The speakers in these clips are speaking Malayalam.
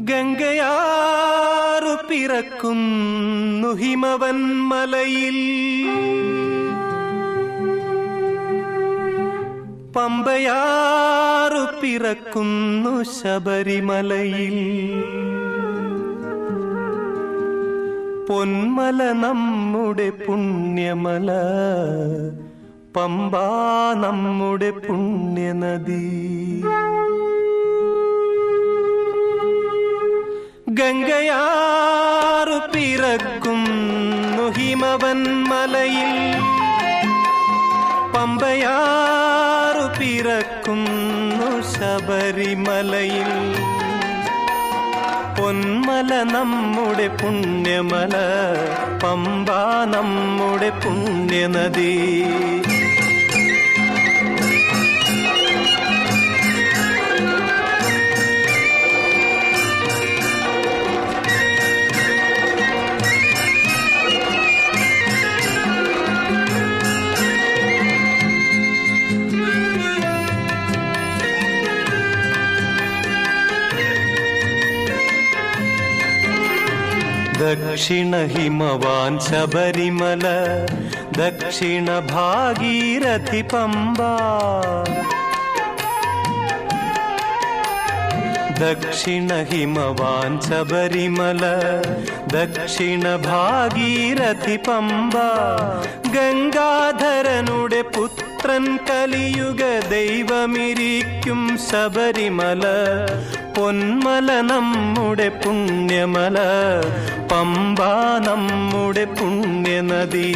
ഗംഗയാറു പിറക്കുന്നു ഹിമവന്മലയിൽ, പമ്പയാറു പിറക്കുന്നു ശബരിമലയിൽ. പൊന്മല നമ്മുടെ പുണ്യമല, പമ്പ നമ്മുടെ പുണ്യനദി. ഗംഗയാറു പിറക്കുന്നു ഹിമവന്മലയിൽ, പമ്പയാറു പിറക്കുന്നു ശബരിമലയിൽ. പൊന്മല നമ്മുടെ പുണ്യമല, പമ്പ നമ്മുടെ പുണ്യനദി. ദക്ഷിണ ഹിമവാൻ ശബരിമല, ദക്ഷിണ ഭാഗീരഥി പമ്പ. ദക്ഷിണ ഹിമവാൻ ശബരിമല, ദക്ഷിണ ഭാഗീരഥി പമ്പ. ഗംഗാധരനുടെ പുത്രൻ കലിയുഗ ദൈവമിരിക്കും ശബരിമല. പൊന്മല നമ്മുടെ പുണ്യമല, പമ്പ നമ്മുടെ പുണ്യനദി.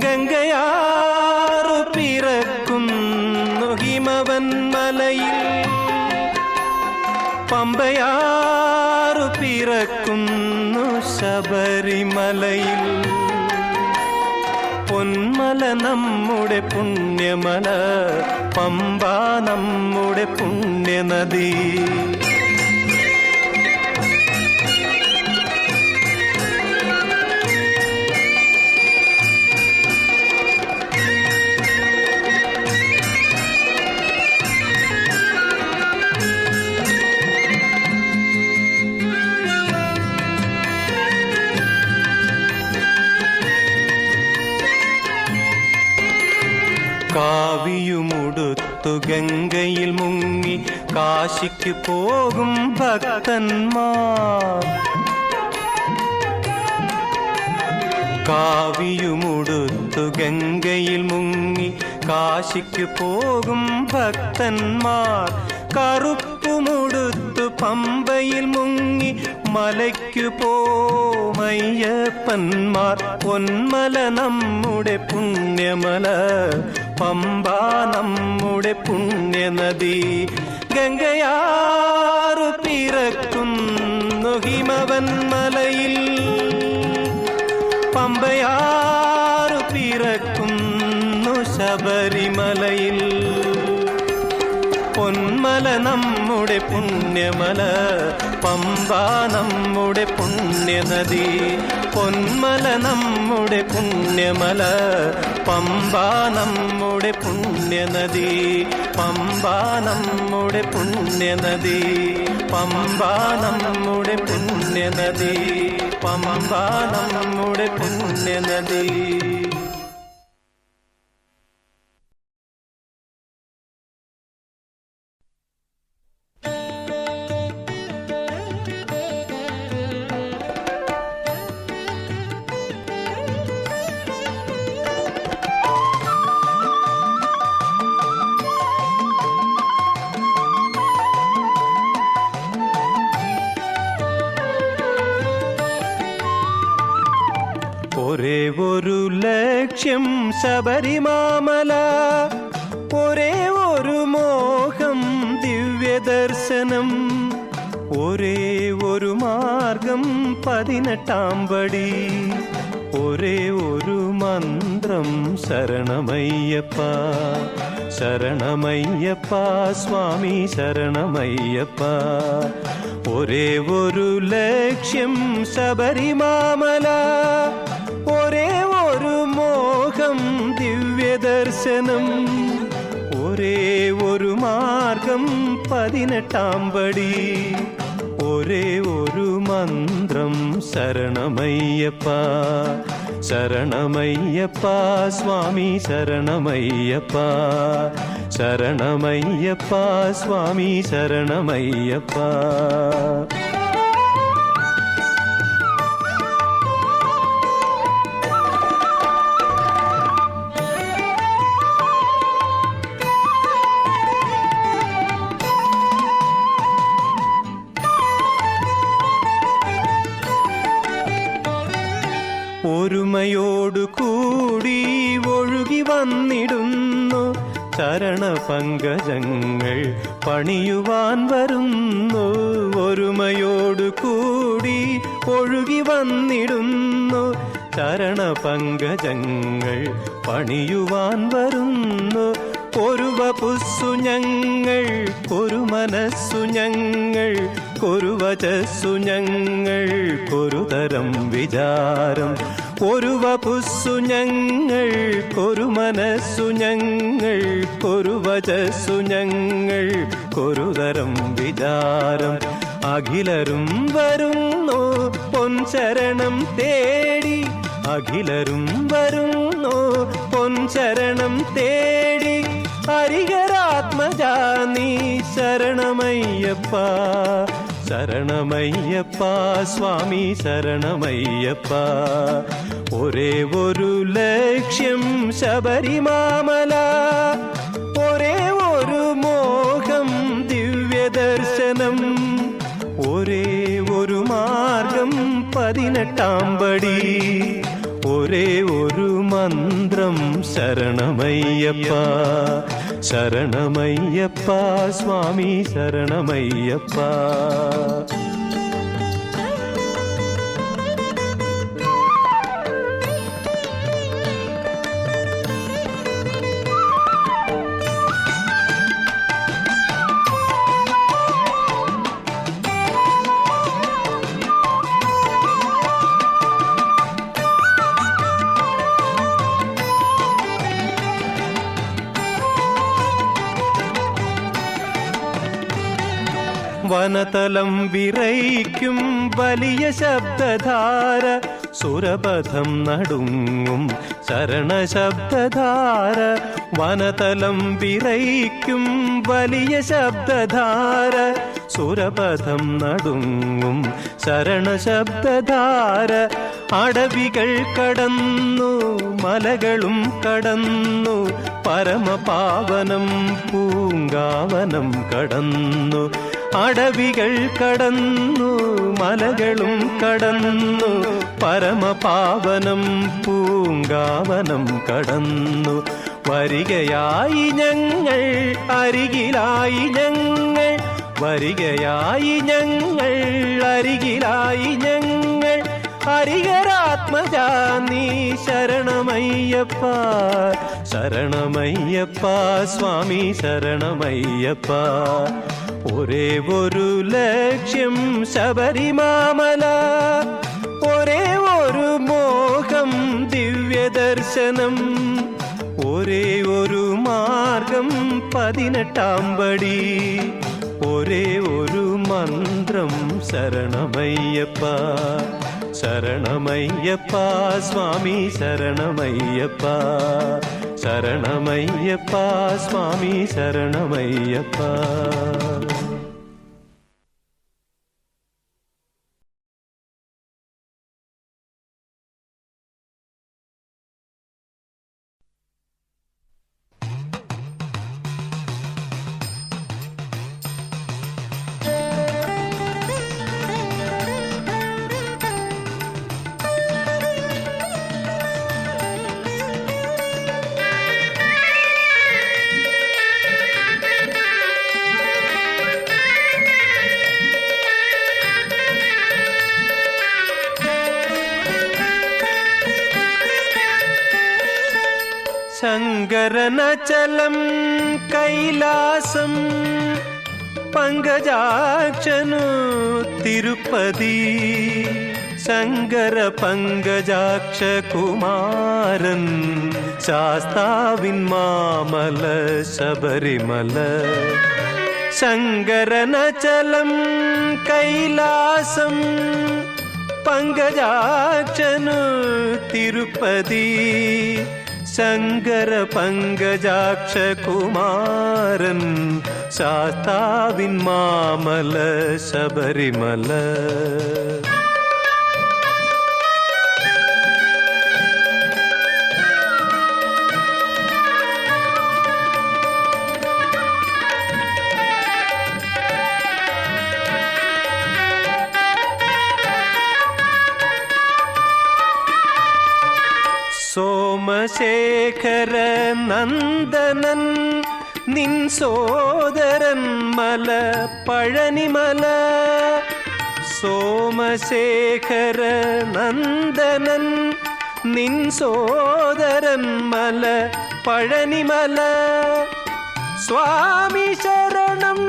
ഗംഗയാറു പിറക്കുന്നു ഹിമവന്മലയിൽ, പമ്പയാറു പിറക്കുന്നു ശബരിമലയിൽ. പൊന്മല നമ്മുടെ പുണ്യമല, പമ്പ നമ്മുടെ പുണ്യനദി. കാവിയുമുടുത്തു ഗംഗയിൽ മുങ്ങി കാശിക്ക് പോകും ഭക്തന്മാർ. കാവിയുമുടുത്തു ഗംഗയിൽ മുങ്ങി കാശിക്ക് പോകും ഭക്തന്മാർ. കറുപ്പുമുടുത്തു പമ്പയിൽ മുങ്ങി മലയ്ക്കു പോമയ്യപ്പന്മാർ. പൊന്മല നമ്മുടെ പുണ്യമല, പമ്പ നമ്മുടെ പുണ്യനദി. ഗംഗയാറു പിറക്കുന്നു ഹിമവന്മലയിൽ, പമ്പയാറു പിറക്കുന്നു ശബരിമലയിൽ. പൊന്മല നമ്മുടെ പുണ്യമല, പമ്പ നമ്മുടെ പുണ്യനദി. പൊന്മല നമ്മുടെ പുണ്യമല, പമ്പ നമ്മുടെ പുണ്യനദി. പമ്പ നമ്മുടെ പുണ്യനദി, പമ്പ നമ്മുടെ പുണ്യനദി, പമ്പ നമ്മുടെ പുണ്യനദി. ഒരേ ഒരു ലക്ഷ്യം ശബരിമാമല, ഒരേ ഒരു മോഹം ദിവ്യദർശനം. ഒരേ ഒരു മാർഗം 18-ാം പടി, ഒരേ ഒരു മന്ത്രം ശരണമയ്യപ്പ. ശരണമയ്യപ്പ സ്വാമി ശരണമയ്യപ്പ. ഒരേ ഒരു ലക്ഷ്യം ശബരിമാമല, ഒരേ ഒരു മോഹം ദിവ്യദർശനം. ഒരേ ഒരു മാർഗം 18-ാം പടി, ഒരേ ഒരു മന്ത്രം ശരണമയ്യപ്പ ശരണമയ്യപ്പ സ്വാമി ശരണമയ്യപ്പ ശരണമയ്യപ്പ സ്വാമി ശരണമയ്യപ്പ. ഒരുമയോടു കൂടി ഒഴുകി വന്നിടുന്നു ചരണപങ്കജങ്ങൾ പണിയുവാൻ വരുന്നു. ഒരുമയോടു കൂടി ഒഴുകി വന്നിടുന്നു ചരണപങ്കജങ്ങൾ പണിയുവാൻ വരുന്നു. ഒരു വപുസ്സു ഞങ്ങൾ ഒരു മനസ്സു ഞങ്ങൾ ഒരു വചസ്സു ഞങ്ങൾ ഒരു തരം വിചാരം. ഒരു വപുസ്സു ഞങ്ങൾ ഒരു മനസ്സു ഞങ്ങൾ ഒരു വചസ്സു ഞങ്ങൾ ഒരു തരം വിചാരം. അഖിലരും വരുന്നു പൊൻചരണം തേടി അഖിലരും വരുന്നു പൊൻചരണം തേടി. ഹരിഹരാത്മജാ നീ ശരണമയ്യപ്പ ശരണമയ്യപ്പ സ്വാമി ശരണമയ്യപ്പ. ഒരേ ഒരു ലക്ഷ്യം ശബരിമാമല ഒരേ ഒരു മോഹം ദിവ്യദർശനം. ഒരേ ഒരു മാർഗം 18-ാം പടി ഒരേ ഒരു മന്ത്രം ശരണമയ്യപ്പ ശരണമയ്യപ്പ സ്വാമി ശരണമയ്യപ്പ. വനതലം വിറയ്ക്കും വലിയ ശബ്ദധാര സുരപഥം നടുങ്ങും ശരണശബ്ദധാര. വനതലം വിറയ്ക്കും വലിയ ശബ്ദധാര സുരപഥം നടുങ്ങും ശരണശബ്ദധാര. അടവികൾ കടന്നു മലകളും കടന്നു പരമപാവനം പൂങ്കാവനം കടന്നു. അടവികൾ കടന്നു മലകളും കടന്നു പരമപാവനം പൂങ്കാവനം കടന്നു. വരികയായി ഞങ്ങൾ അരികിലായി ഞങ്ങൾ വരികയായി ഞങ്ങൾ അരികിലായി ഞങ്ങൾ. ഹരിഹരാത്മജാ നീ ശരണമയ്യപ്പ ശരണമയ്യപ്പ സ്വാമി ശരണമയ്യപ്പ. ഒരേ ഒരു ലക്ഷ്യം ശബരിമാമല ഒരേ ഒരു മോഹം ദിവ്യദർശനം. ഒരേ ഒരു മാർഗം 18-ാം പടി ഒരേ ഒരു മന്ത്രം ശരണമയ്യപ്പ ശരണമയ്യപ്പ സ്വാമി ശരണമയ്യപ്പ ശരണമയ്യപ്പ സ്വാമി ശരണമയ്യപ്പ. ശങ്കരനചലം കൈലാസം പങ്കജാക്ഷനു തിരുപ്പതി. ശങ്കര പങ്കജാക്ഷ കുമാരൻ ശാസ്താവിൻ മാമല ശബരിമല. ശങ്കരനചലം കൈലാസം പങ്കജാക്ഷനു തിരുപ്പതി ശങ്കര പങ്കജാക്ഷ കുമാരൻ ശാസ്താവിൻ മാമല ശബരിമല. സോമശേഖര നന്ദനൻ നിൻ സോദരൻ മല പഴനിമല. സോമശേഖര നന്ദനൻ നിൻ സോദരൻ മല പഴനിമല. സ്വാമി ശരണം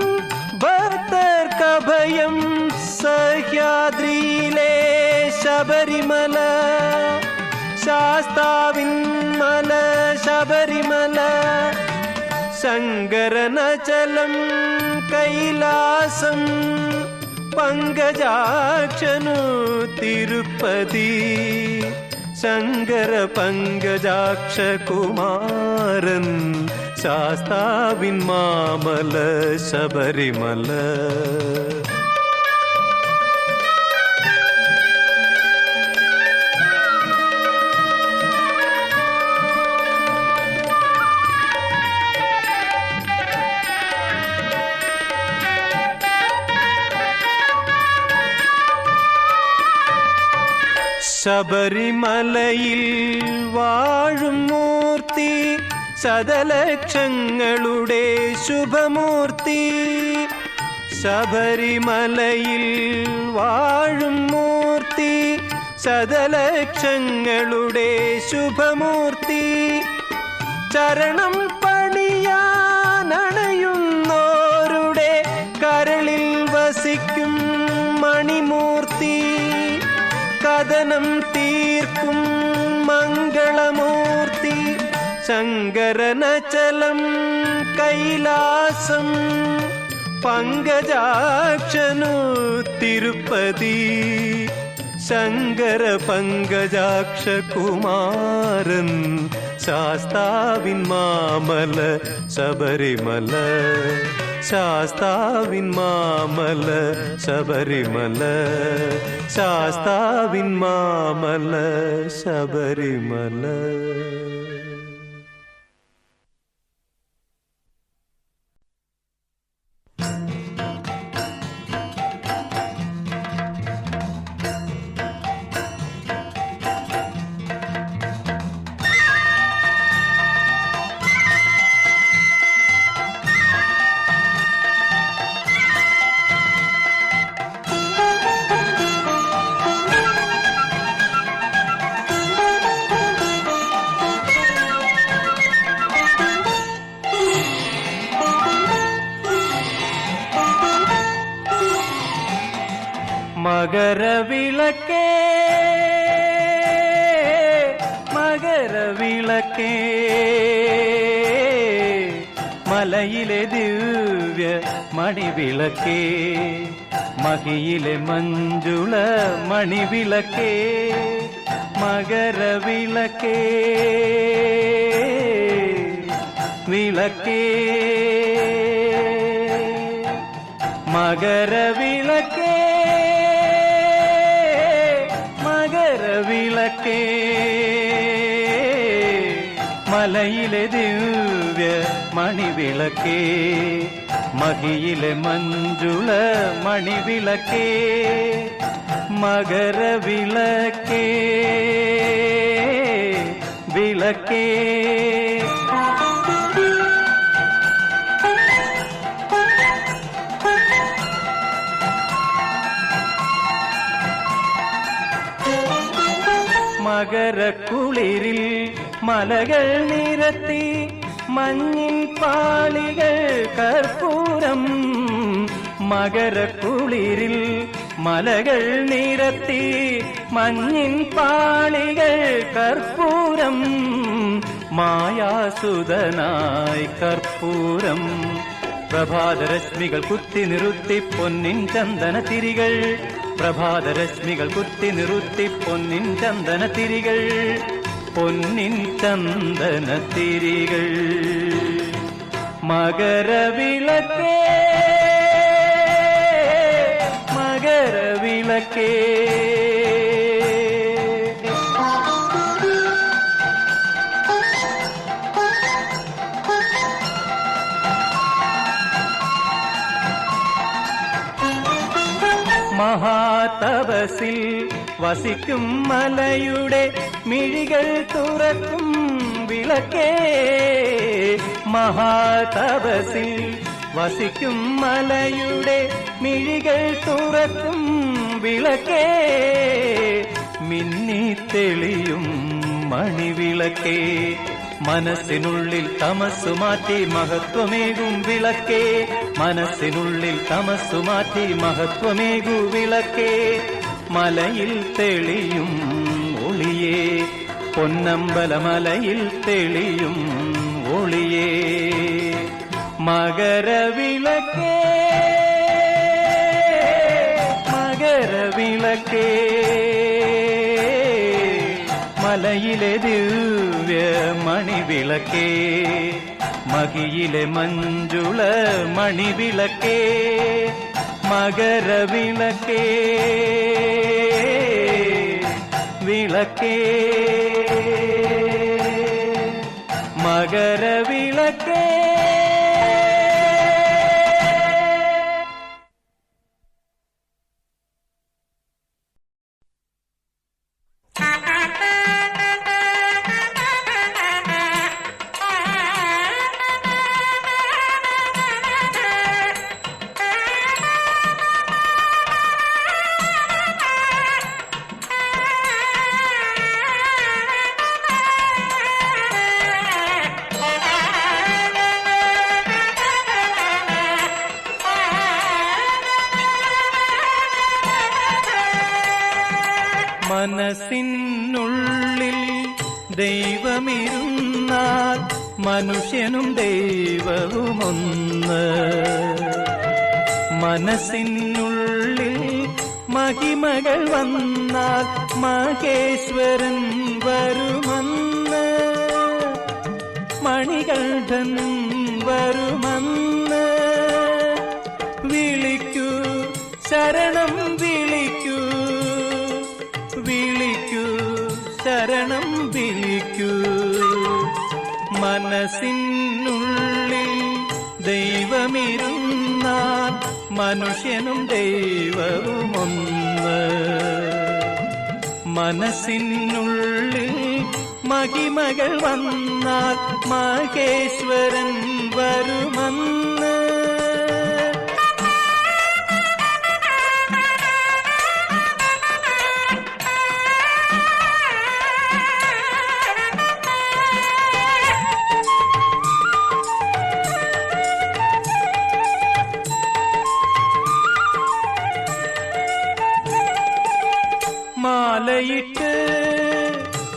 ഭക്തർക്കഭയം സഹ്യാദ്രിയിലെ ശബരിമല. ശാസ്താവിൻ മല ശബരിമല. ശങ്കരനചലം കൈലാസം പങ്കജാക്ഷനു തിരുപ്പതി ശങ്കര പങ്കജാക്ഷ കുമാരൻ ശാസ്താവിൻ മാമല ശബരിമല. ശബരിമലയിൽ വാഴും മൂർത്തി ശതലക്ഷങ്ങളുടെ ശുഭമൂർത്തി. ശബരിമലയിൽ വാഴും മൂർത്തി ശതലക്ഷങ്ങളുടെ ശുഭമൂർത്തി. ചരണം പണിയാനണയുന്നോരുടെ കരളിൽ വസിക്കും മണിമൂർത്തി. കഥനം തീർക്കും മംഗളമൂർത്തി. ശങ്കരനചലം കൈലാസം പങ്കജാക്ഷനു തിരുപ്പതി ശങ്കര പങ്കജാക്ഷ കുമാരൻ ശാസ്താവിൻ മാമല ശബരിമല. ശാസ്താവിൻ മാമല ശബരിമല. ശാസ്താവിൻ മാമല ശബരിമല. മകരവിളക്കേ മകരവിളക്കേ മലയിലെ ദിവ്യ മണിവിളക്കേ മഹിയിലെ മഞ്ജുള മണിവിളക്കേ മകരവിളക്കേ വിളക്കേ മകരവിളക്കേ മകരവിളക്കേ മലയിലെ ദിവ്യ മണിവിളക്കേ മഹിയിലെ മഞ്ജുള മണിവിളക്കേ മകരവിളക്കേ വിളക്കേ മകരക്കുളിരിൽ മലകൾ നിരത്തി മഞ്ഞിൻ പാളികൾ കർപ്പൂരം മകരക്കുളിരിൽ മലകൾ നിരത്തി മഞ്ഞിൻ പാളികൾ കർപ്പൂരം മായാസുതനായി കർപ്പൂരം പ്രഭാതരശ്മികൾ കുത്തി നിറുത്തി പൊന്നിൻ ചന്ദന തിരികൾ, പ്രഭാതരശ്മികൾ കുത്തി നിറുത്തി പൊന്നിൻ ചന്ദന തിരികൾ, പൊന്നിൻ ചന്ദന തിരികൾ. മകരവിളക്കേ മകരവിളക്കേ മഹാതപസിൽ വസിക്കും മലയുടെ മിഴികൾ തുറക്കും വിളക്കേ, മഹാതപസിൽ വസിക്കും മലയുടെ മിഴികൾ തുറക്കും വിളക്കേ, മിന്നിത്തെളിയും മണിവിളക്കേ, മനസ്സിനുള്ളിൽ തമസ്സു മാറ്റി മഹത്വമേകും വിളക്കേ, മനസ്സിനുള്ളിൽ തമസ്സു മാറ്റി മഹത്വമേകു വിളക്കേ, മലയിൽ തെളിയും ഒളിയേ, പൊന്നമ്പലമലയിൽ തെളിയും ഒളിയേ. മകരവിളക്കേ മകരവിളക്കേ മലയിലെ ദിവ്യ മണിവിളക്കേ, മകിയിലെ മഞ്ജുള മണിവിളക്കേ, മകരവിളക്കേ വിളക്കേ മകരവിളക്കേ. മനസ്സിനുള്ളിൽ ദൈവമിരുന്നാൽ മനുഷ്യനും ദൈവവുമൊന്ന്, മനസ്സിനുള്ളിൽ മഹിമകൾ വന്നാൽ മഹേശ്വരൻ വരുമെന്ന്, മണികണ്ഠൻ വരുമെന്ന്. വിളിക്കൂ ശരണം വിളിക്കൂ, വിളിക്കൂ ശരണം വിളിക്കൂ. മനസ്സിനുള്ളിൽ ദൈവമിരുന്നാൽ മനുഷ്യനും ദൈവവുമൊന്ന്, മനസ്സിനുള്ളിൽ മഹിമകൾ വന്നാൽ മഹേശ്വരൻ വരുമെന്ന്. മാലയിട്ട്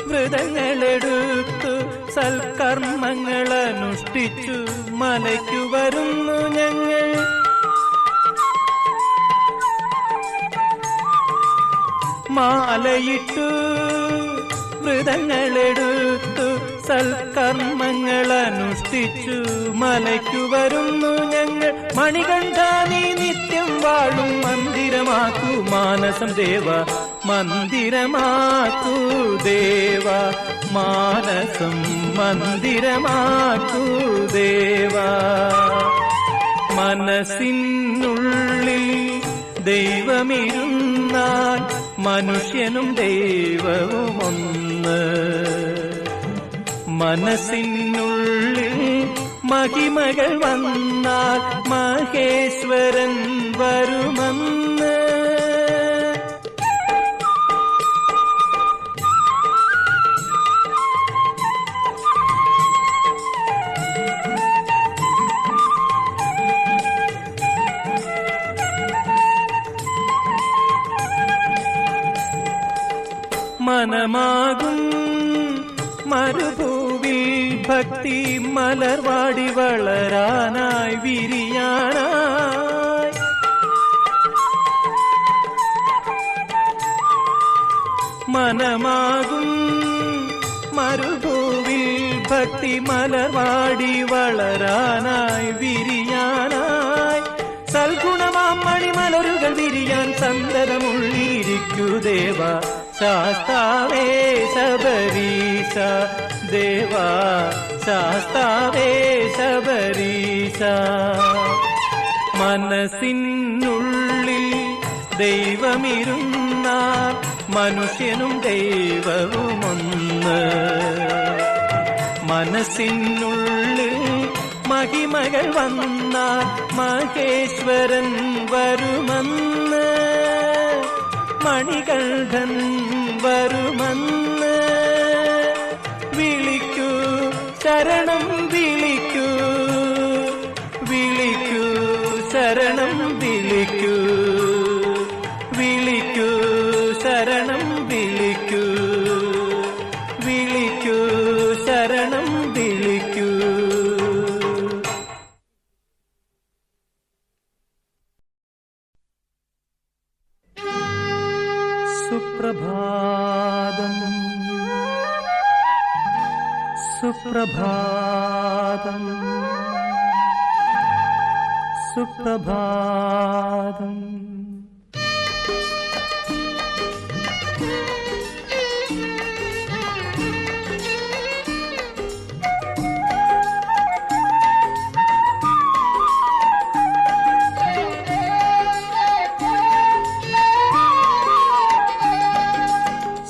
വ്രതങ്ങളെടുത്തു സൽക്കർമ്മങ്ങൾ അനുഷ്ഠിച്ചു മലയ്ക്കു വരുന്നു ഞങ്ങൾ. മാലയിട്ടു വ്രതങ്ങളെടുത്തു സൽക്കർമ്മങ്ങൾ അനുഷ്ഠിച്ചു മലയ്ക്കു വരുന്നു ഞങ്ങൾ. മണികണ്ഠ നീ നിത്യം വാഴും മന്ദിരമാക്കൂ മാനസം ദേവ, മന്ദിരമാക്കൂ ദേവ, മാനസം മന്ദിരമാക്കൂ ദേവ. മനസ്സിനുള്ളിൽ ദൈവമിരുന്നാൽ മനുഷ്യനും ദൈവവുമൊന്ന്, മനസ്സിനുള്ളിൽ മഹിമകൾ വന്നാൽ മഹേശ്വരൻ വരുമെന്ന്. മനമാകും മരുഭൂവിൽ ഭക്തി മലർവാടി വളരാനായി വിരിയാനായി മനമാകും മരുഭൂവിൽ ഭക്തി മലർവാടി വളരാനായി വിരിയാനായി സൽഗുണമാം മണിമലരുകൾ വിരിയാൻ സന്തതമുള്ളിരിക്കൂ ദേവ ശാസ്താവേ ശബരീശ ദേവ ശാസ്താവേ ശബരീശ മനസ്സിനുള്ളിൽ ദൈവമിരുന്നാൽ മനുഷ്യനും ദൈവവുമൊന്ന് മനസ്സിനുള്ളിൽ മഹിമകൾ വന്നാൽ മഹേശ്വരൻ വരുമെന്ന് മണികണ്ഠൻ വരുമെന്ന് വിളിക്കൂ ശരണം വിളിക്കൂ വിളിക്കൂ ശരണം വിളിക്കൂ വിളിക്കൂ ശരണം വിളിക്കൂ വിളിക്കൂ ശരണം വിളിക്കൂ. സുപ്രഭാതം സുപ്രഭാതം സുപ്രഭാതം.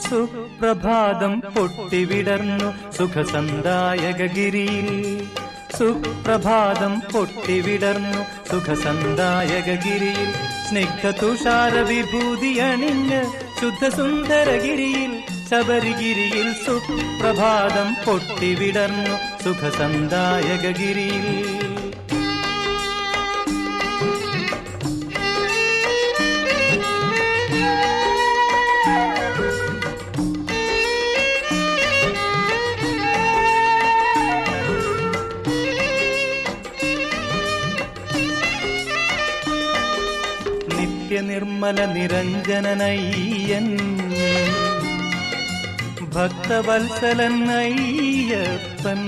സുപ്രഭാതം പൊട്ടിവിടർന്നു സുഖസന്ദായകഗിരിയിൽ സുപ്രഭാതം പൊട്ടിവിടർന്നു സുഖസന്ദായകഗിരിയിൽ സ്നിഗ്ധതുഷാര വിഭൂതി അണിഞ്ഞ് ശുദ്ധസുന്ദരഗിരിയിൽ ശബരിഗിരിയിൽ സുപ്രഭാതം പൊട്ടിവിടർന്നു സുഖസന്ദായകഗിരിയിൽ നിർമ്മല നിരഞ്ജനനയ്യൻ ഭക്തവത്സലൻ അയ്യപ്പൻ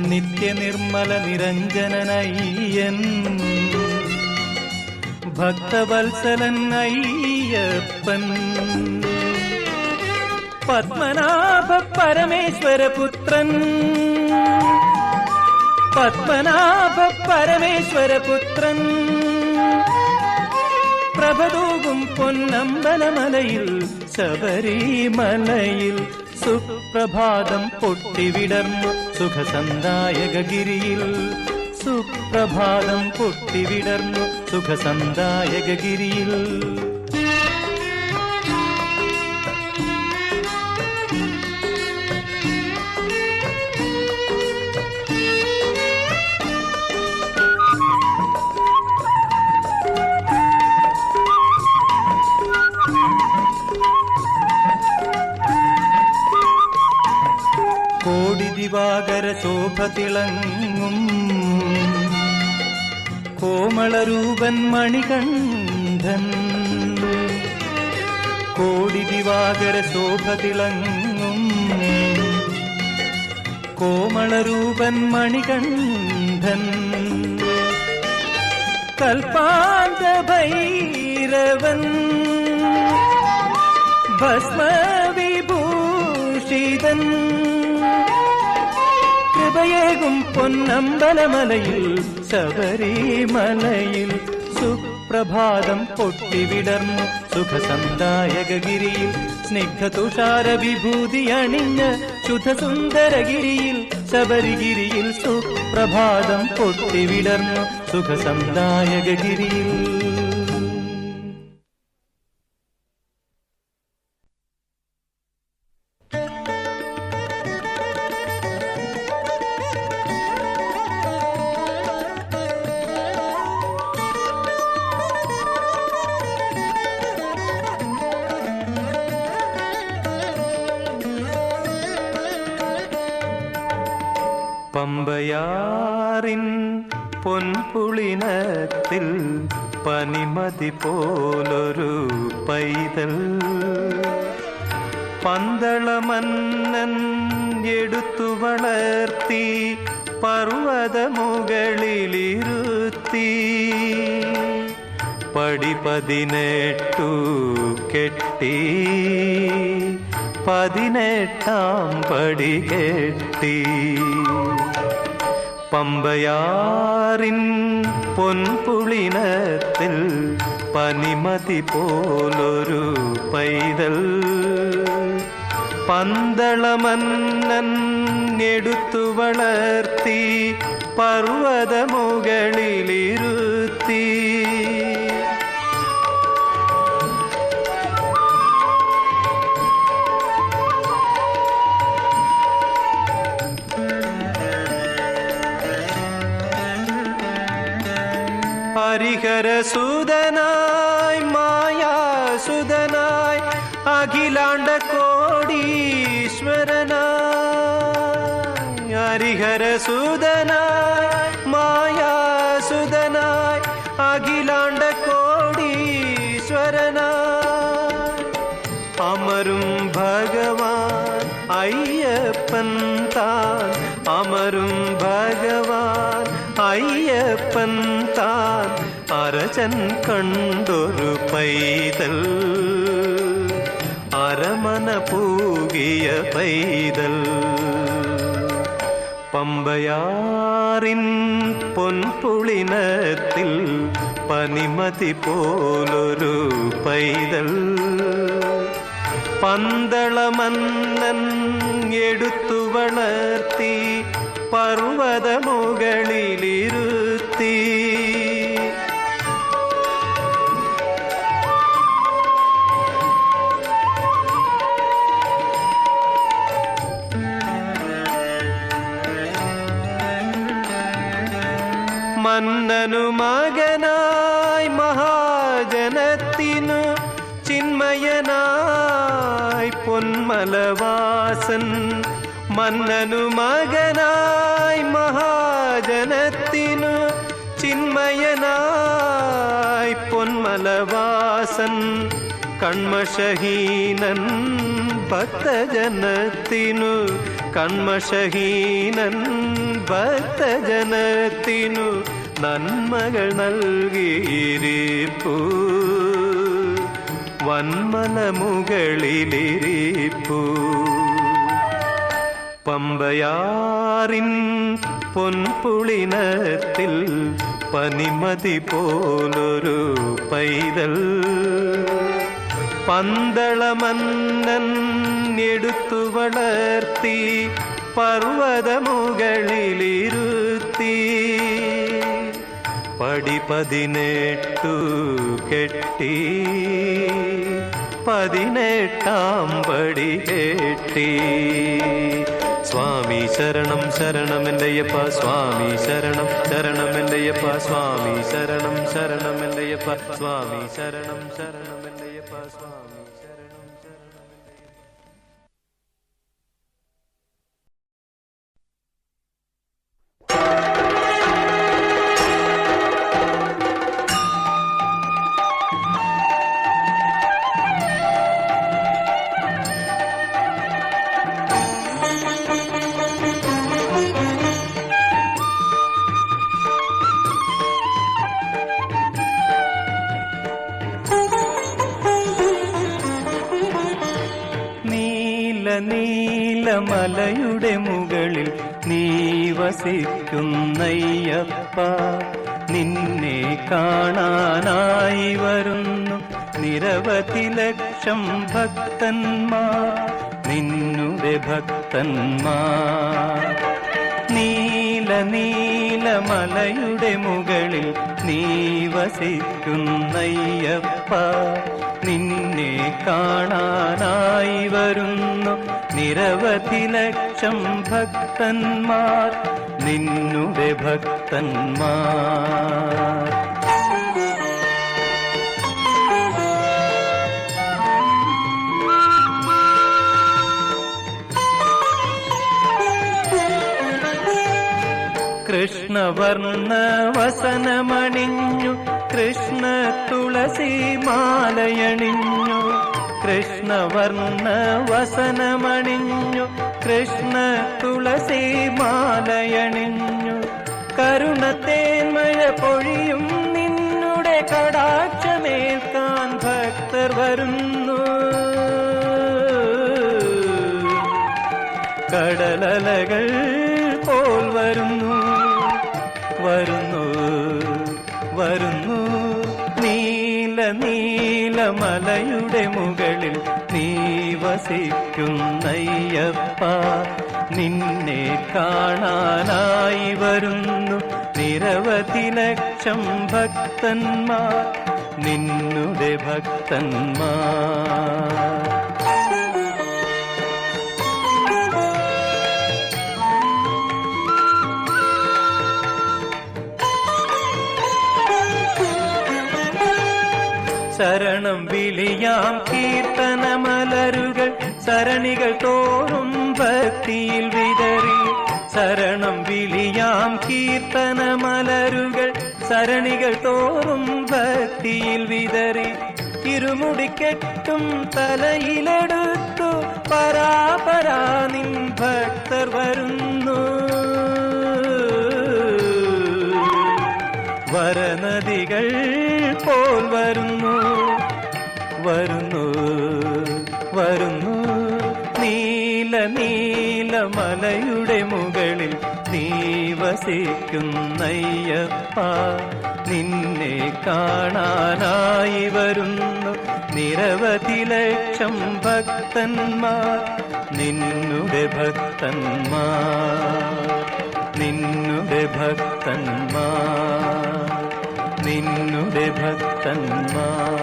നിത്യനിർമ്മല നിരഞ്ജനനയ്യൻ ഭക്തവത്സലൻ അയ്യപ്പൻ പത്മനാഭ പരമേശ്വരപുത്രൻ പത്മനാഭ പരമേശ്വരപുത്രൻ പ്രഭതൂകും പൊന്നമ്പലമലയിൽ ശബരിമലയിൽ സുപ്രഭാതം പൊട്ടിവിടർന്നു സുഖസന്ദായകഗിരിയിൽ സുപ്രഭാതം പൊട്ടിവിടർന്നു സുഖസന്ദായകഗിരിയിൽ ദിവാകര ശോഭ തിളങ്ങും കോമളരൂപൻ മണികണ്ഠൻ കോടി ദിവാകര ശോഭ തിളങ്ങും കോമളരൂപൻ മണികണ്ഠൻ കൽപ്പാന്ത ഭൈരവൻ ഭസ്മവിഭൂഷിതൻ കൃപയേകും പൊന്നമ്പലമലയിൽ ശബരിമലയിൽ സുപ്രഭാതം പൊട്ടിവിടർന്നു സുഖസന്ദായകഗിരിയിൽ സ്നിഗ്ധതുഷാര വിഭൂതി അണിഞ്ഞ് ശുദ്ധസുന്ദരഗിരിയിൽ ശബരിഗിരിയിൽ സുപ്രഭാതം പൊട്ടിവിടർന്നു സുഖസന്ദായകഗിരിയിൽ. പമ്പയാറിൻ പൊൻപുളിനത്തിൽ പനിമതി പോലൊരു പൈതൽ പന്തളമന്നൻ എടുത്തു വളർത്തി പർവ്വതമുകളിലിരുത്തി പടി 18 കെട്ടി 18ാം പടി കെട്ടി പമ്പയാറിൻ പൊൻപുളിനത്തിൽ പനിമതി പോലൊരു പൈതൽ പന്തളമന്നൻ എടുത്തു വളർത്തി പർവ്വതമുകളിലിരുത്തി ഹരിഹരസുതനായി മായാസുതനായി അഖിലാണ്ട കോടീശ്വരനായി ഹരിഹരസുതനായി മായാസുതനായി അഖിലാണ്ട കോടീശ്വരനായി അമരും ഭഗവാൻ അയ്യപ്പൻ താൻ അമരും ഭഗവാൻ അയ്യപ്പൻ താൻ അരചൻ കണ്ടൊരു പൈതൽ അരമന പൂകിയ പൈതൽ പമ്പയാറിൻ പൊൻപുളിനത്തിൽ പനിമതി പോലൊരു പൈതൽ പന്തളമന്നൻ എടുത്തു വളർത്തി പർവ്വതമുകളിലിരുത്തി മന്നനു മകനായി മഹാജനത്തിനു ചിന്മയനായി പൊന്മലവാസൻ മന്നനു മകനായി മഹാജനത്തിനു ചിന്മയനായി പൊന്മലവാസൻ കൺമഷഹീനൻ ഭക്തജനത്തിനു കൺമഷഹീനൻ ഭക്തജനത്തിനു നന്മകൾ നൽകിയിരിപ്പൂ വന്മല മുകളിലിരിപ്പൂ പമ്പയാറിൻ പൊൻപുളിനത്തിൽ പനിമതി പോലൊരു പൈതൽ പന്തളമന്നൻ എടുത്തു വളർത്തി പർവ്വതമുകളിലിരുത്തി പടി 18 കെട്ടി 18ാം പടി കെട്ടി സ്വാമി ശരണം ശരണമെൻ്റെയപ്പ സ്വാമി ശരണം ശരണമെൻ്റെയപ്പ സ്വാമി ശരണം ശരണമെൻ്റെയപ്പ സ്വാമി ശരണം ശരണമെൻ്റെയപ്പ സ്വാമി ശരണം നീലമലയുടെ മുകളിൽ നീ വസിക്കുന്നയ്യപ്പ നിന്നെ കാണാനായി വരുന്നു നിരവധി ലക്ഷം ഭക്തന്മാർ നിന്നുടെ ഭക്തന്മാർ നീലമലയുടെ മുകളിൽ നീ വസിക്കുന്നയ്യപ്പ നിന്നെ കാണാനായി വരുന്നു നിരവധി ലക്ഷം ഭക്തന്മാർ നിന്നുടെ ഭക്തന്മാർ കൃഷ്ണവർണ്ണ വസനമണിഞ്ഞു കൃഷ്ണ തുളസി മാലയണിഞ്ഞു കൃഷ്ണവർണ്ണ വസനമണിഞ്ഞു കൃഷ്ണ തുളസി മാലയണിഞ്ഞു കരുണത്തേന്മഴ പൊഴിയും നിന്നുടെ കടാക്ഷമേൽക്കാൻ ഭക്തർ വരുന്നു കടലലകൾ പോൽ വരുന്നു വരുന്നു വരുന്നു നീല നീലമലയുടെ മുകളിൽ നീ വസിക്കുന്നയ്യപ്പ നിന്നെ കാണാനായി വരുന്നു നിരവധി ലക്ഷം ഭക്തന്മാർ നിന്നുടെ ഭക്തന്മാർ ശരണം വിളിയാം കീർത്തനമലരുകൾ സരണികൾ തോറും ഭക്തിയിൽ വിതറി ശരണം വിളിയാം കീർത്തനമലരുകൾ സരണികൾ തോറും ഭക്തിയിൽ വിതറി ഇരുമുടിക്കെട്ടും തലയിലെടുത്തു പരാപരാ നിൻ ഭക്തർ വരുന്നു വരനദികൾ പോൽ വരുന്നു വരുന്നു വരുന്നു നീല നീലമലയുടെ മുകളിൽ നീ വസിക്കുന്നയ്യപ്പ നിന്നെ കാണാനായി വരുന്നു നിരവധി ലക്ഷം ഭക്തന്മാർ നിന്നുടെ ഭക്തന്മാർ നിന്നുടെ ഭക്തന്മാർ നിന്നുടെ ഭക്തന്മാർ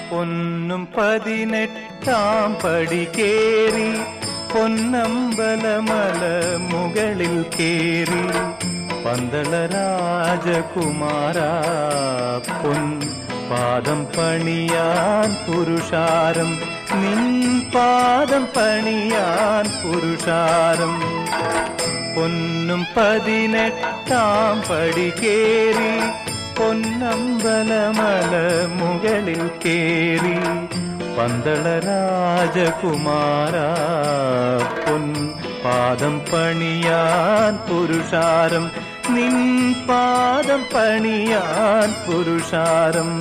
പൊന്നും 18 പടി കേറി പൊന്നമ്പലമല മുകളിൽ കേറി പന്തള രാജകുമാര പൊൻ പാദം പണിയാൻ പുരുഷാരം നിൻ പാദം പണിയാൻ പുരുഷാരം പൊന്നും 18 പടി കേറി പൊന്നമ്പലമല മുകളിൽ കേറി പന്തള രാജകുമാര പൊൻ പാദം പണിയാൻ പുരുഷാരം നിൻ പാദം പണിയാൻ പുരുഷാരം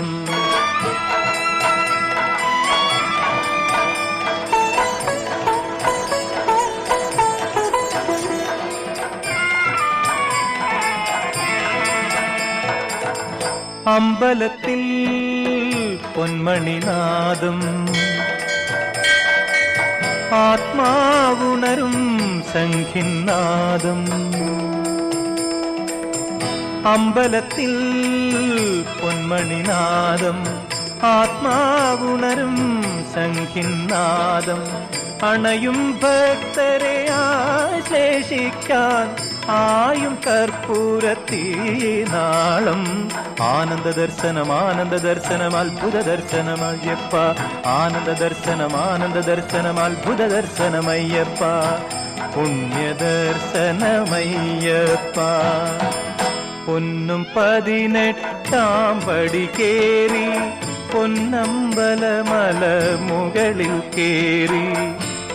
അമ്പലത്തിൽ പൊന്മണിനാദം ആത്മാവുണരും സംഖിന്നാദം അമ്പലത്തിൽ പൊന്മണിനാദം ആത്മാവുണരും സംഖിന്നാദം അണയും ഭക്തരെ ആശ്ലേഷിക്കാൻ ആയും കർപ്പൂരത്തീനാളം ആനന്ദ ദർശനം അത്ഭുത ദർശനമയ്യപ്പ ആനന്ദ ദർശനം അത്ഭുത ദർശനമയ്യപ്പ പുണ്യദർശനമയ്യപ്പ പൊന്നും 18 പടി കേറി പൊന്നമ്പലമല മുകളിൽ കേറി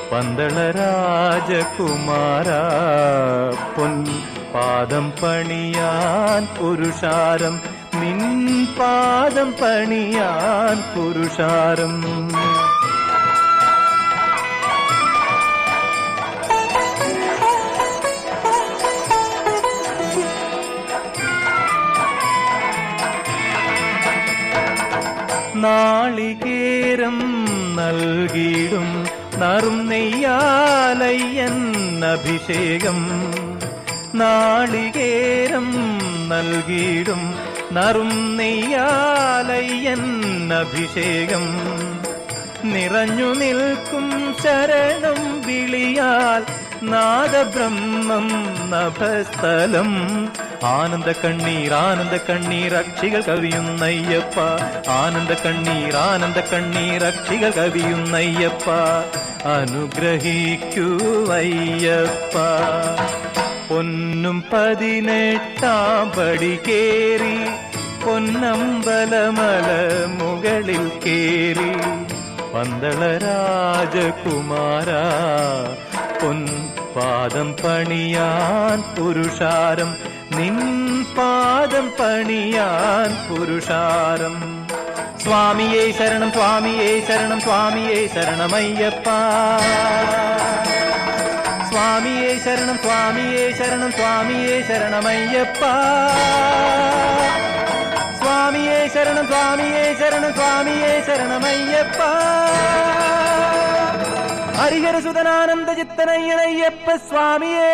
പന്തള രാജകുമാര പൊൻ പാദം പണിയാൻ പുരുഷാരം നിൻ പാദം പണിയാൻ പുരുഷാരം നാളികേരം നറും നെയ്യാലയ്യൻ അഭിഷേകം നാളികേരം നൽകിയിടും നറും നെയ്യാലയ്യൻ അഭിഷേകം നിറഞ്ഞു നിൽക്കും ശരണം വിളിയാൽ നാദബ്രഹ്മം നഭസ്ഥലം ആനന്ദ കണ്ണീർ അക്ഷികൾ കവിയുന്നയ്യപ്പ ആനന്ദ കണ്ണീർ അക്ഷികൾ കവിയുന്നയ്യപ്പ അനുഗ്രഹിക്കൂ അയ്യപ്പ പൊന്നും 18 പടി കേറി പൊന്നമ്പലമല മുകളിൽ കേറി പന്തള രാജകുമാര പൊൻപാദം പണിയാൻ പുരുഷാരം നിൻ പാദം പണിയാൻ പുരുഷാരം സ്വാമിയേ ശരണം സ്വാമിയേ ശരണം സ്വാമിയേ ശരണമയ്യപ്പ സ്വാമിയേ ശരണം സ്വാമിയേ ശരണം സ്വാമിയേ ശരണമയ്യപ്പ സ്വാമിയേ ശരണം സ്വാമിയേ ശരണം സ്വാമിയേ ശരണമയ്യപ്പ ഹരിഹരസുതനാനന്ദ ചിത്തനയ്യനയ്യപ്പ സ്വാമിയേ